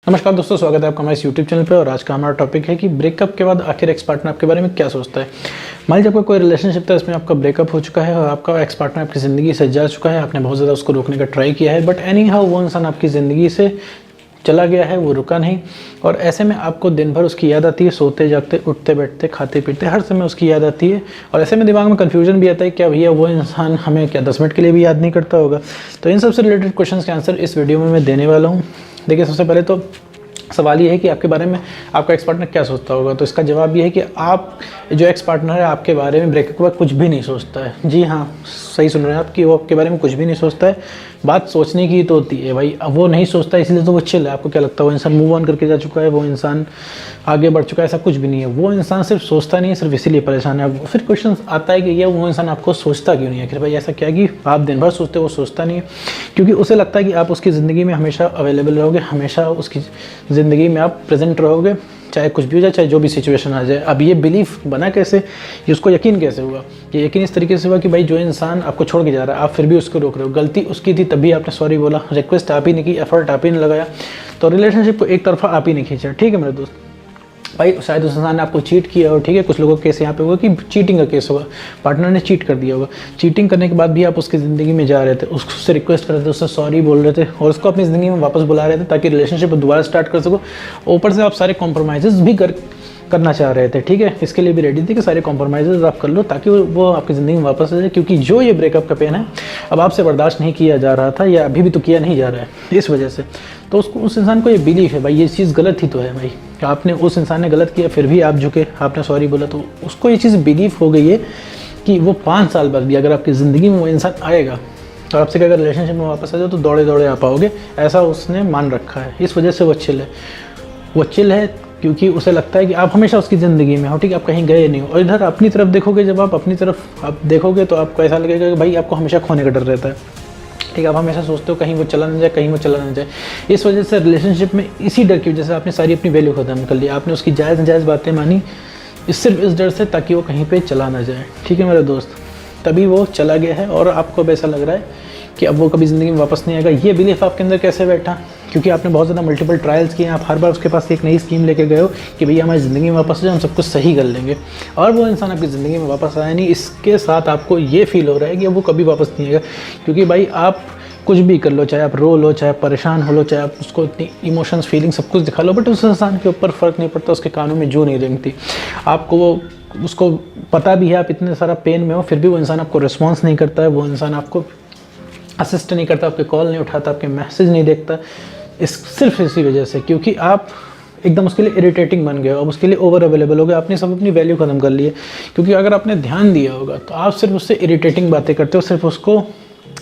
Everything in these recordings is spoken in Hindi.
नमस्कार दोस्तों, स्वागत है आपका हमारे यूट्यूब चैनल पे। और आज का हमारा टॉपिक है कि ब्रेकअप के बाद आखिर एक्स पार्टनर आपके बारे में क्या सोचता है। मान लीजिए आपका कोई रिलेशनशिप था, इसमें आपका ब्रेकअप हो चुका है और आपका एक्स पार्टनर आपकी ज़िंदगी से जा चुका है। आपने बहुत ज़्यादा उसको रोकने का ट्राई किया है, बट एनी हाउ वो इंसान आपकी ज़िंदगी से चला गया है, वो रुका नहीं। और ऐसे में आपको दिन भर उसकी याद आती है, सोते जागते, उठते बैठते, खाते पीते, हर समय उसकी याद आती है। और ऐसे में दिमाग में कन्फ्यूजन भी आता है, क्या भैया वो इंसान हमें क्या 10 मिनट के लिए भी याद नहीं करता होगा। तो इन सबसे रिलेटेड क्वेश्चंस के आंसर इस वीडियो में मैं देने वाला हूँ। देखिए, सबसे पहले तो सवाल ये है कि आपके बारे में आपका एक्स पार्टनर क्या सोचता होगा। तो इसका जवाब ये है कि आप जो एक्स पार्टनर है आपके बारे में ब्रेकअप के बाद कुछ भी नहीं सोचता है। जी हाँ, सही सुन रहे हैं आप कि वो आपके बारे में कुछ भी नहीं सोचता है। बात सोचने की तो होती है भाई, अब वो नहीं सोचता इसलिए तो वो चिल है। आपको क्या लगता है वो इंसान मूव ऑन करके जा चुका है, वो इंसान आगे बढ़ चुका है? ऐसा कुछ भी नहीं है। वो इंसान सिर्फ सोचता नहीं है, सिर्फ इसीलिए परेशान है। फिर क्वेश्चन आता है कि ये वो इंसान आपको सोचता क्यों नहीं है। फिर भाई ऐसा क्या कि आप दिन भर सोचते हो, वो सोचता नहीं है? क्योंकि उसे लगता है कि आप उसकी ज़िंदगी में हमेशा अवेलेबल रहोगे, हमेशा उसकी ज़िंदगी में आप प्रेजेंट रहोगे, चाहे कुछ भी हो जाए, चाहे जो भी सिचुएशन आ जाए। अब ये बिलीफ बना कैसे, ये उसको यकीन कैसे हुआ? ये यकीन इस तरीके से हुआ कि भाई जो इंसान आपको छोड़ के जा रहा है, आप फिर भी उसको रोक रहे हो। गलती उसकी थी तभी आपने सॉरी बोला, रिक्वेस्ट आप ही नहीं की, एफर्ट आप ही नहीं लगाया, तो रिलेशनशिप को एक तरफा आप ही नहीं खींचा। ठीक है मेरे दोस्त, भाई शायद उस इंसान ने आपको चीट किया हो। ठीक है, कुछ लोगों का केस यहाँ पे होगा कि चीटिंग का केस होगा, पार्टनर ने चीट कर दिया होगा। चीटिंग करने के बाद भी आप उसकी ज़िंदगी में जा रहे थे, उससे रिक्वेस्ट कर रहे थे, उससे सॉरी बोल रहे थे और उसको अपनी ज़िंदगी में वापस बुला रहे थे ताकि रिलेशनशिप दोबारा स्टार्ट कर सको। ऊपर से आप सारे कॉम्प्रोमाइज़ भी करना चाह रहे थे। ठीक है, इसके लिए भी रेडी थे कि सारे कॉम्प्रोमाइज़ आप कर लो ताकि वो आपकी ज़िंदगी में वापस आ जाए। क्योंकि जो ये ब्रेकअप का पेन है अब आपसे बर्दाश्त नहीं किया जा रहा था, या अभी भी तो किया नहीं जा रहा है इस वजह से। तो उसको, उस इंसान को ये बिलीफ है भाई ये चीज़ गलत ही तो है भाई, आपने, उस इंसान ने गलत किया फिर भी आप झुके, आपने सॉरी बोला, तो उसको ये चीज़ बिलीफ हो गई है कि वो 5 साल बाद भी अगर आपकी ज़िंदगी में वो इंसान आएगा और आपसे अगर रिलेशनशिप में वापस आ जाओ तो दौड़े दौड़े आ पाओगे, ऐसा उसने मान रखा है। इस वजह से वो चिल है। वो चिल है क्योंकि उसे लगता है कि आप हमेशा उसकी ज़िंदगी में हो। ठीक है, आप कहीं गए नहीं हो। और इधर अपनी तरफ देखोगे, जब आप अपनी तरफ आप देखोगे तो आपको ऐसा लगेगा कि भाई आपको हमेशा खोने का डर रहता है। ठीक है, आप हमेशा सोचते हो कहीं वो चला ना जाए, कहीं वो चला ना जाए। इस वजह से रिलेशनशिप में इसी डर की वजह से आपने सारी अपनी वैल्यू खत्म कर ली। आपने उसकी जायज़ नाजायज़ बातें मानी सिर्फ इस डर से ताकि वो कहीं पे चला ना जाए। ठीक है मेरे दोस्त, तभी वो चला गया है और आपको अब ऐसा लग रहा है कि अब वो कभी ज़िंदगी में वापस नहीं आएगा। ये बिलीफ आपके अंदर कैसे बैठा? क्योंकि आपने बहुत ज़्यादा मल्टीपल ट्रायल्स किए, आप हर बार उसके पास एक नई स्कीम लेके गए हो कि भैया हमारी ज़िंदगी में वापस आ जाए, हम सब कुछ सही कर लेंगे। और वो इंसान आपकी ज़िंदगी में वापस आया नहीं। इसके साथ आपको ये फील हो रहा है कि अब वो कभी वापस नहीं आएगा। क्योंकि भाई आप कुछ भी कर लो, चाहे आप रो लो, चाहे आप परेशान हो लो, चाहे आप उसको इतनी इमोशंस फीलिंग सब कुछ दिखा लो, बट उस इंसान के ऊपर फ़र्क नहीं पड़ता, उसके कानों में जू नहीं रेंगती। आपको वो, उसको पता भी है आप इतने सारा पेन में हो, फिर भी वो इंसान आपको रिस्पॉन्स नहीं करता है, वो इंसान आपको असिस्ट नहीं करता, आपके कॉल नहीं उठाता, आपके मैसेज नहीं देखता। सिर्फ इसी वजह से, क्योंकि आप एकदम उसके लिए इरिटेटिंग बन गए हो, अब उसके लिए ओवर अवेलेबल हो गए, आपने सब अपनी वैल्यू ख़त्म कर ली है। क्योंकि अगर आपने ध्यान दिया होगा तो आप सिर्फ उससे इरिटेटिंग बातें करते हो, सिर्फ उसको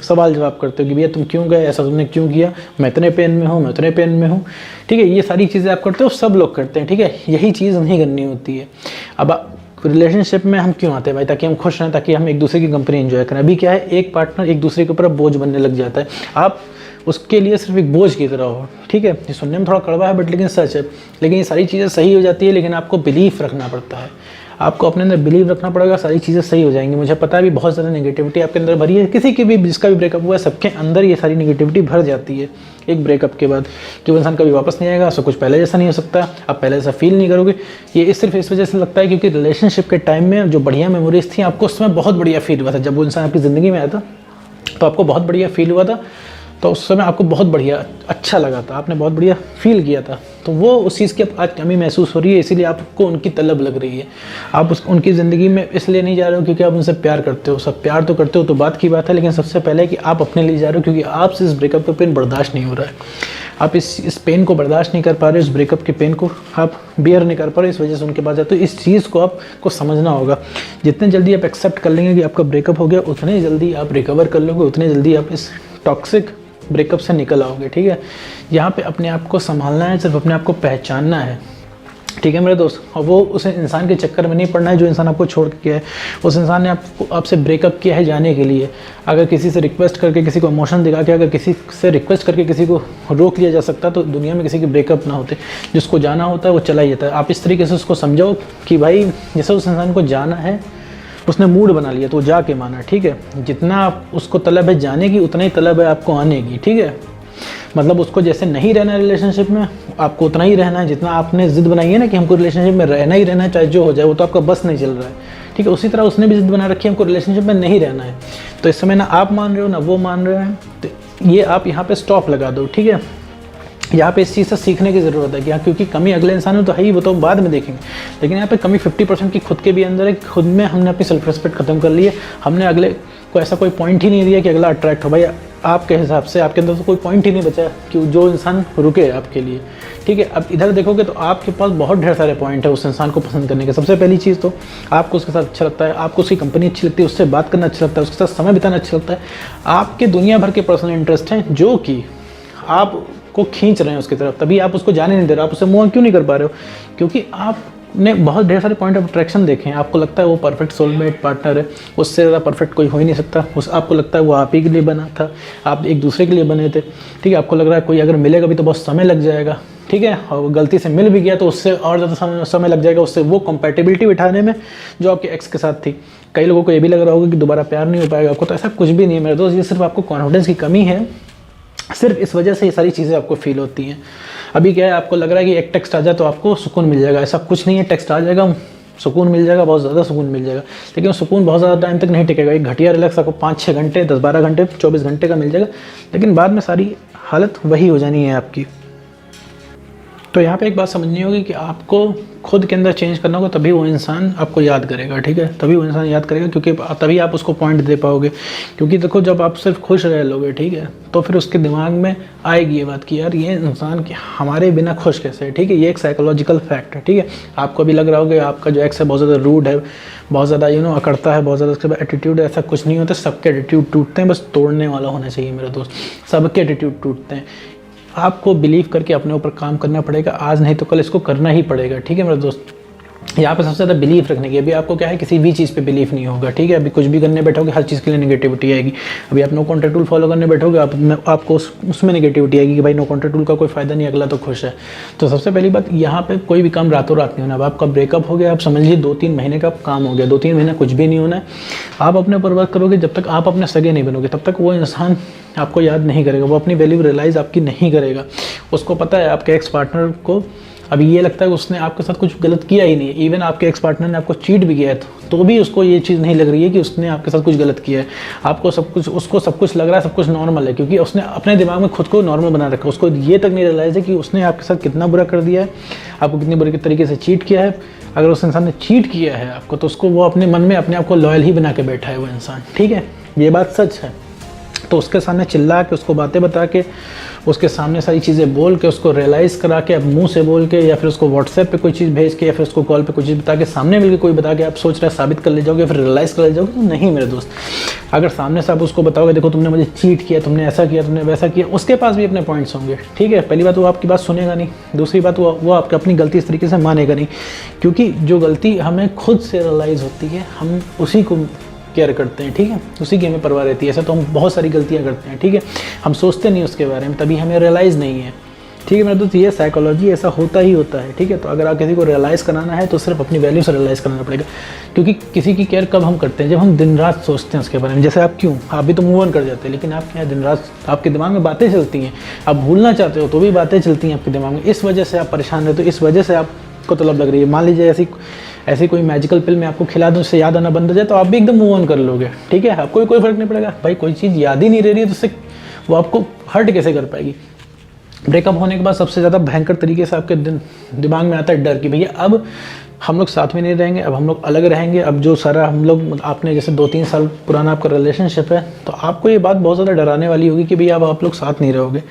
सवाल जवाब करते हो कि भैया तुम क्यों गए, ऐसा तुमने क्यों किया, मैं इतने पेन में हूँ, मैं इतने पेन में हूँ। ठीक है, ये सारी चीज़ें आप करते हो, सब लोग करते हैं। ठीक है, यही चीज़ नहीं करनी होती है। अब रिलेशनशिप में हम क्यों आते हैं भाई? ताकि हम खुश रहें, ताकि हम एक दूसरे की कंपनी एंजॉय करें। अभी क्या है, एक पार्टनर एक दूसरे के ऊपर बोझ बनने लग जाता है, आप उसके लिए सिर्फ एक बोझ की तरह हो। ठीक है, ये सुनने में थोड़ा कड़वा है बट लेकिन सच है। लेकिन ये सारी चीज़ें सही हो जाती है, लेकिन आपको बिलीफ रखना पड़ता है, आपको अपने अंदर बिलीव रखना पड़ेगा, सारी चीज़ें सही हो जाएंगी। मुझे पता है भी बहुत ज़्यादा नेगेटिविटी आपके अंदर भरी है, किसी की भी जिसका भी ब्रेकअप हुआ है सबके अंदर ये सारी नेगेटिविटी भर जाती है एक ब्रेकअप के बाद, कि वो इंसान कभी वापस नहीं आएगा, सब कुछ पहले जैसा नहीं हो सकता, आप पहले जैसा फील नहीं करोगे। ये सिर्फ इस वजह से लगता है क्योंकि रिलेशनशिप के टाइम में जो बढ़िया मेमोरीज थी आपको उस समय बहुत बढ़िया फील हुआ था। जब वो इंसान आपकी ज़िंदगी में आया था तो आपको बहुत बढ़िया फील हुआ था, तो उस समय आपको बहुत बढ़िया अच्छा लगा था, आपने बहुत बढ़िया फील किया था। तो वो उस चीज़ की आज कमी महसूस हो रही है, इसीलिए आपको उनकी तलब लग रही है। आप उनकी ज़िंदगी में इसलिए नहीं जा रहे हो क्योंकि आप उनसे प्यार करते हो। सब प्यार तो करते हो तो बात की बात है, लेकिन सबसे पहले कि आप अपने लिए जा रहे हो क्योंकि आपसे इस ब्रेकअप का पेन बर्दाश्त नहीं हो रहा है। आप इस पेन को बर्दाश्त नहीं कर पा रहे, इस ब्रेकअप के पेन को आप बियर नहीं कर पा रहे, इस वजह से उनके पास जाते हो। इस चीज़ को आपको समझना होगा। जितने जल्दी आप एक्सेप्ट कर लेंगे कि आपका ब्रेकअप हो गया, उतने जल्दी आप रिकवर कर लोगे, उतने जल्दी आप इस टॉक्सिक ब्रेकअप से निकल आओगे। ठीक है, यहाँ पे अपने आप को संभालना है, सिर्फ अपने आप को पहचानना है। ठीक है मेरे दोस्त, और वो उस इंसान के चक्कर में नहीं पड़ना है जो इंसान आपको छोड़ के गया है। उस इंसान ने आपसे ब्रेकअप किया है जाने के लिए। अगर किसी से रिक्वेस्ट करके, किसी को इमोशन दिखा के, अगर किसी से रिक्वेस्ट करके किसी को रोक लिया जा सकता तो दुनिया में किसी के ब्रेकअप ना होते। जिसको जाना होता है वो चला ही जाता है। आप इस तरीके से उसको समझाओ कि भाई जैसे उस इंसान को जाना है, उसने मूड बना लिया तो जा के माना। ठीक है, जितना उसको तलब है जाने की उतना ही तलब है आपको आने की। ठीक है, मतलब उसको जैसे नहीं रहना है रिलेशनशिप में, आपको उतना ही रहना है जितना आपने जिद बनाई है ना कि हमको रिलेशनशिप में रहना ही रहना है, चाहे जो हो जाए, वो तो आपका बस नहीं चल रहा है, ठीक है। उसी तरह उसने भी जिद बना रखी है हमको रिलेशनशिप में नहीं रहना है। तो इस समय ना आप मान रहे हो ना वो मान रहे हैं, तो ये आप यहाँ पे स्टॉप लगा दो, ठीक है। यहाँ पे इस चीज़ से सीखने की ज़रूरत है कि हाँ, क्योंकि कमी अगले इंसान में तो है ही, वो तो बाद में देखेंगे, लेकिन यहाँ पे कमी 50% की खुद के भी अंदर है। खुद में हमने अपनी सेल्फ रिस्पेक्ट खत्म कर ली है, हमने अगले को ऐसा कोई पॉइंट ही नहीं दिया कि अगला अट्रैक्ट हो। भाई आपके हिसाब से आपके अंदर तो कोई पॉइंट ही नहीं बचा कि जो इंसान रुके आपके लिए, ठीक है। अब इधर देखोगे तो आपके पास बहुत ढेर सारे पॉइंट है उस इंसान को पसंद करने के। सबसे पहली चीज़ तो आपको उसके साथ अच्छा लगता है, आपको उसकी कंपनी अच्छी लगती है, उससे बात करना अच्छा लगता है, उसके साथ समय बिताना अच्छा लगता है। आपके दुनिया भर के पर्सनल इंटरेस्ट हैं जो कि आपको खींच रहे हैं उसकी तरफ, तभी आप उसको जाने नहीं दे रहे। आप उससे मूव क्यों नहीं कर पा रहे हो? क्योंकि आपने बहुत ढेर सारे पॉइंट ऑफ अट्रैक्शन देखे हैं। आपको लगता है वो परफेक्ट सोलमेट पार्टनर है, उससे ज़्यादा परफेक्ट कोई हो ही नहीं सकता। आपको लगता है वो आप ही के लिए बना था, आप एक दूसरे के लिए बने थे, ठीक है। आपको लग रहा है कोई अगर मिलेगा भी तो बहुत समय लग जाएगा, ठीक है, और गलती से मिल भी गया तो उससे और ज़्यादा समय लग जाएगा, उससे वो कंपैटिबिलिटी बिठाने में जो आपके एक्स के साथ थी। कई लोगों को ये भी लग रहा होगा कि दोबारा प्यार नहीं हो पाएगा आपको, तो ऐसा कुछ भी नहीं है मेरे दोस्त। ये सिर्फ आपको कॉन्फिडेंस की कमी है, सिर्फ इस वजह से ये सारी चीज़ें आपको फील होती हैं। अभी क्या है, आपको लग रहा है कि एक टेक्स्ट आ जाए तो आपको सुकून मिल जाएगा, ऐसा कुछ नहीं है। टेक्स्ट आ जाएगा, सुकून मिल जाएगा, बहुत ज़्यादा सुकून मिल जाएगा, लेकिन सुकून बहुत ज़्यादा टाइम तक नहीं टिकेगा। एक घटिया रिलैक्स आपको 5-6 घंटे, 10-12 घंटे, 24 घंटे का मिल जाएगा, लेकिन बाद में सारी हालत वही हो जानी है आपकी। तो यहाँ पे एक बात समझनी होगी कि आपको खुद के अंदर चेंज करना होगा, तभी वो इंसान आपको याद करेगा, ठीक है। तभी वो इंसान याद करेगा, क्योंकि तभी आप उसको पॉइंट दे पाओगे। क्योंकि देखो, जब आप सिर्फ खुश रह लोगे, ठीक है, तो फिर उसके दिमाग में आएगी ये बात कि यार ये इंसान हमारे बिना खुश कैसे है, ठीक है। ये एक साइकोलॉजिकल फैक्ट है, ठीक है। आपको भी लग रहा होगा आपका जो एक्स है बहुत ज़्यादा रूड है, बहुत ज़्यादा अकड़ता है, बहुत ज़्यादा उसके बाद एटीट्यूड है। ऐसा कुछ नहीं होता, सबके एटीट्यूड टूटते हैं, बस तोड़ने वाला होना चाहिए मेरे दोस्त। सबके एटीट्यूड टूटते हैं। आपको बिलीव करके अपने ऊपर काम करना पड़ेगा, आज नहीं तो कल इसको करना ही पड़ेगा, ठीक है मेरे दोस्त। यहाँ पे सबसे ज़्यादा बिलीव रखने की, अभी आपको क्या है, किसी भी चीज़ पे बिलीव नहीं होगा, ठीक है। अभी कुछ भी करने बैठोगे हर चीज़ के लिए नेगेटिविटी आएगी। अभी आप नो कॉन्टैक्ट रूल फॉलो करने बैठोगे, आपको उसमें नेगेटिविटी आएगी कि भाई नो कॉन्टैक्ट रूल का कोई फ़ायदा नहीं, अगला तो खुश है। तो सबसे पहली बात, यहाँ पे कोई भी काम रातों रात नहीं होना। अब आपका ब्रेकअप हो गया, आप समझ लीजिए 2-3 महीने का काम हो गया, 2-3 महीना कुछ भी नहीं होना है। आप अपने ऊपर वर्क करोगे, जब तक आप अपने सगे नहीं बनोगे तब तक वो इंसान आपको याद नहीं करेगा, वो अपनी वैल्यू रियलाइज़ आपकी नहीं करेगा। उसको पता है आपके एक्स पार्टनर को अभी ये लगता है कि उसने आपके साथ कुछ गलत किया ही नहीं है। इवन आपके एक्स पार्टनर ने आपको चीट भी किया है तो भी उसको ये चीज़ नहीं लग रही है कि उसने आपके साथ कुछ गलत किया है। उसको सब कुछ लग रहा है, सब कुछ नॉर्मल है, क्योंकि उसने अपने दिमाग में खुद को नॉर्मल बना रखा है। उसको ये तक नहीं रियलाइज़ है कि उसने आपके साथ कितना बुरा कर दिया है, आपको कितनी बुरे तरीके से चीट किया है। अगर उस इंसान ने चीट किया है आपको, तो उसको वो अपने मन में अपने आप को लॉयल ही बना के बैठा है वो इंसान, ठीक है। ये बात सच है। तो उसके सामने चिल्ला के, उसको बातें बता के, उसके सामने सारी चीज़ें बोल के, उसको रियलाइज़ करा के, अब मुंह से बोल के, या फिर उसको व्हाट्सएप पे कोई चीज़ भेज के, या फिर उसको कॉल पे कोई चीज़ बता के, सामने मिलकर कोई बता के आप सोच रहे हैं साबित कर ले जाओगे, फिर रियलाइज़ कर ले जाओगे, तो नहीं मेरे दोस्त। अगर सामने से आप उसको बताओगे, देखो तुमने मुझे चीट किया, तुमने ऐसा किया, तुमने वैसा किया, उसके पास भी अपने पॉइंट्स होंगे, ठीक है। पहली बात, वो आपकी बात सुनेगा नहीं। दूसरी बात, वो आपकी अपनी गलती इस तरीके से मानेगा नहीं, क्योंकि जो गलती हमें खुद से रियलाइज़ होती है हम उसी को केयर करते हैं, ठीक है, उसी की हमें परवाह रहती है। ऐसा तो हम बहुत सारी गलतियां करते हैं, ठीक है, हम सोचते नहीं उसके बारे में, तभी हमें रियलाइज़ नहीं है, ठीक है मेरे दोस्त। ये साइकोलॉजी ऐसा होता ही होता है, ठीक है। तो अगर आप किसी को रियलाइज़ कराना है तो सिर्फ अपनी वैल्यू से रियलाइज़ कराना पड़ेगा, क्योंकि किसी की केयर कब हम करते हैं, जब हम दिन रात सोचते हैं उसके बारे में। जैसे आप भी तो मूव ऑन कर जाते हैं, लेकिन आप क्या दिन रात आपके दिमाग में बातें चलती हैं, आप भूलना चाहते हो तो भी बातें चलती हैं आपके दिमाग में, इस वजह से आप परेशान रहते हो, इस वजह से आपको तलब लग रही है। मान लीजिए ऐसी कोई मैजिकल पिल मैं आपको खिला दूँ, उससे याद आना बंद हो जाए, तो आप भी एकदम मूव ऑन कर लोगे, ठीक है। आपको भी कोई फर्क नहीं पड़ेगा। भाई कोई चीज़ याद ही नहीं रह रही है तो उससे वो आपको हर्ट कैसे कर पाएगी। ब्रेकअप होने के बाद सबसे ज़्यादा भयंकर तरीके से आपके दिमाग में आता है डर कि भैया अब हम लोग साथ में नहीं रहेंगे, अब हम लोग अलग रहेंगे। अब जो सारा हम लोग, आपने जैसे 2-3 साल पुराना आपका रिलेशनशिप है, तो आपको ये बात बहुत ज़्यादा डराने वाली होगी कि भैया अब आप लोग साथ नहीं रहोगे,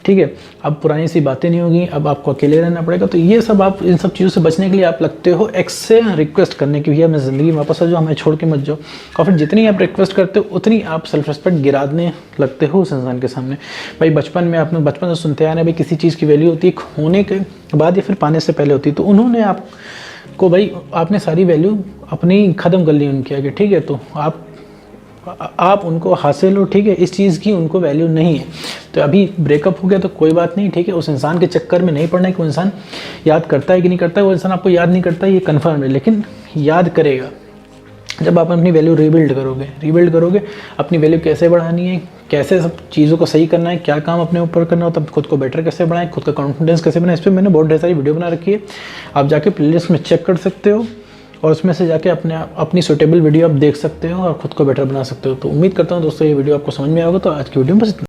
ठीक है। अब पुरानी सी बातें नहीं होगी, अब आपको अकेले रहना पड़ेगा। तो ये सब, आप इन सब चीज़ों से बचने के लिए आप लगते हो एक्स से रिक्वेस्ट करने की, भैया मैं ज़िंदगी में वापस आ जाओ, हमें छोड़ के मत जाओ। और फिर जितनी आप रिक्वेस्ट करते हो उतनी आप सेल्फ रिस्पेक्ट गिराने लगते हो उस इंसान के सामने। भाई बचपन से सुनते आए ना, भाई किसी चीज़ की वैल्यू होती है खोने के बाद या फिर पाने से पहले होती है। तो उन्होंने आपको, भाई आपने सारी वैल्यू अपनी ख़त्म कर ली उनके आगे, ठीक है। तो आप उनको हासिल हो, ठीक है, इस चीज़ की उनको वैल्यू नहीं है। तो अभी ब्रेकअप हो गया तो कोई बात नहीं, ठीक है। उस इंसान के चक्कर में नहीं पड़ना है कि वो इंसान याद करता है कि नहीं करता है। वो इंसान आपको याद नहीं करता है, ये कन्फर्म है, लेकिन याद करेगा। जब आप अपनी वैल्यू रीबिल्ड करोगे अपनी वैल्यू कैसे बढ़ानी है, कैसे सब चीज़ों को सही करना है, क्या काम अपने ऊपर करना होता है, खुद को बेटर कैसे बढ़ाएं, खुद का कॉन्फिडेंस कैसे बनाएं, इस पर मैंने बहुत ढेर सारी वीडियो बना रखी है। आप जाके प्लेलिस्ट में चेक कर सकते हो और उसमें से जाके अपनी सूटेबल वीडियो आप देख सकते हो और खुद को बेटर बना सकते हो। तो उम्मीद करता हूँ दोस्तों ये वीडियो आपको समझ में आएगा। तो आज की वीडियो में बस